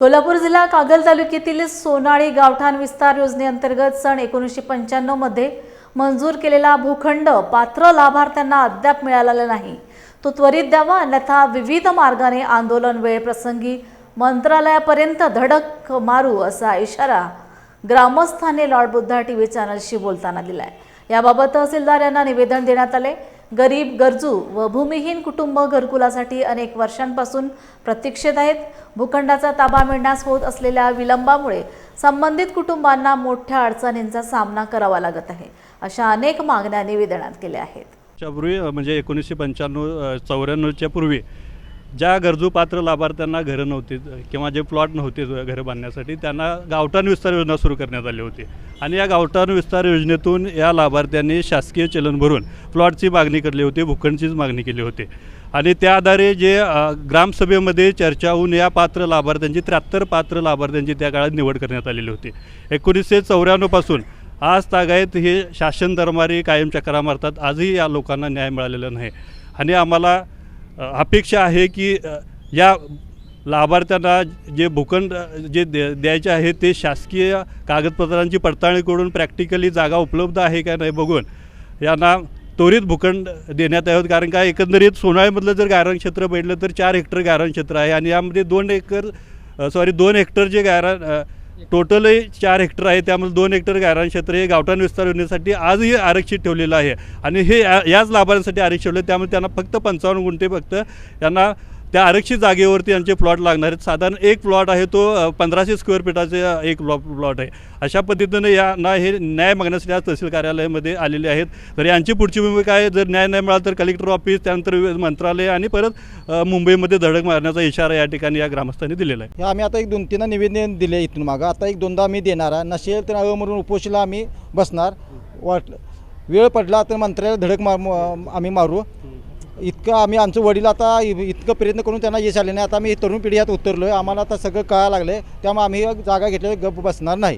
कोल्हापूर जिल्हा कागल तालुक्यातील सोनाळी गावठाण विस्तार योजनेअंतर्गत सन 1995 मध्ये मंजूर केलेला भूखंड पात्र लाभार्थ्यांना अद्याप मिळालेला नाही। तो त्वरित द्यावा, अन्यथा विविध मार्गाने आंदोलन वेळप्रसंगी मंत्रालयापर्यंत धडक मारू असा इशारा ग्रामस्थांनी लॉर्ड बुद्धा टीव्ही चॅनलशी बोलताना दिलाय। याबाबत तहसीलदार यांना निवेदन देण्यात आले। गरीब, गरजू व भूमिहीन कुटुंब घरकुलासाठी अनेक वर्षांपासून प्रतीक्षेत आहेत। भूखंडाचा ताबा मिळण्यास होत असलेल्या विलंबामुळे संबंधित कुटुंबांना मोठ्या अडचणींचा सामना करावा लागत आहे। अशा अनेक मागण्या निवेदनात केल्या आहेत। त्यापूर्वी म्हणजे 1995-94च्या पूर्वी ज्या गरजू पात्र लाभार्थ्यांना घरं नव्हती किंवा जे प्लॉट नव्हते घरं बांधण्यासाठी त्यांना गावठाण विस्तार योजना सुरू करण्यात आली होती आणि या गावठाण विस्तार योजनेतून या लाभार्थ्यांनी शासकीय चलन भरून प्लॉटची मागणी केली होती, भूखंडचीच मागणी केली होती आणि त्या आधारे जे ग्रामसभेमध्ये चर्चा होऊन या पात्र लाभार्थ्यांची 73 पात्र लाभार्थ्यांची त्या काळात निवड करण्यात आलेली होती। 1994 पासून आज तागायत हे शासन दरबारी कायम चक्रा मारतात। आजही या लोकांना न्याय मिळालेला नाही आणि आम्हाला अपेक्षा आहे की या लाभार्थ्यांना जे भूखंड जे द्यायचे आहे ते शासकीय कागदपत्रांची पडताळणी करून प्रॅक्टिकली जागा उपलब्ध आहे का नाही बघून यांना त्वरित भूखंड देण्यात यावेत। कारण का एकंदरीत सोनाळीमधलं जर गायरान क्षेत्र बघितलं तर 4 हेक्टर गायरान क्षेत्र आहे आणि यामध्ये 2 हेक्टर जे गायरान टोटलही 4 हेक्टर आहे, त्यामध्ये 2 हेक्टर गायरान क्षेत्र हे गावठाण विस्तार योजनेसाठी आजही आरक्षित ठेवलेलं आहे आणि हे याच लाभार्थ्यांसाठी आरक्षित ठेवले। त्यामुळे त्यांना फक्त 55 गुंठे फक्त यांना त्या आरक्षित जागेवरती यांचे प्लॉट लागणार आहेत। साधारण एक प्लॉट आहे तो 1500 स्क्वेअर फीटाचे एक प्लॉट आहे। अशा पद्धतीने यांना हे न्याय मागण्यासाठी आज तहसील कार्यालयामध्ये आलेले आहेत। तर यांची पुढची भूमिका आहे, जर न्याय नाही मिळाला तर कलेक्टर ऑफिस, त्यानंतर मंत्रालय आणि परत मुंबईमध्ये धडक मारण्याचा इशारा या ठिकाणी या ग्रामस्थांनी दिलेला आहे। आम्ही आता 1-2 निवेदन दिले इथून मागं, आता 1-2दा आम्ही देणार आहे। नसेल तर म्हणून उपोषणाला आम्ही बसणार, वेळ पडला तर मंत्र्याला धडक आम्ही मारू। इतकं आम्ही आमचं वडील आता इतकं प्रयत्न करून त्यांना यश आले नाही। आता आम्ही तरुण पिढी यात उतरलो आहे, आम्हाला आता सगळं कळायला लागलं आहे, त्यामुळे आम्ही जागा घेतलेली गप्प बसणार नाही।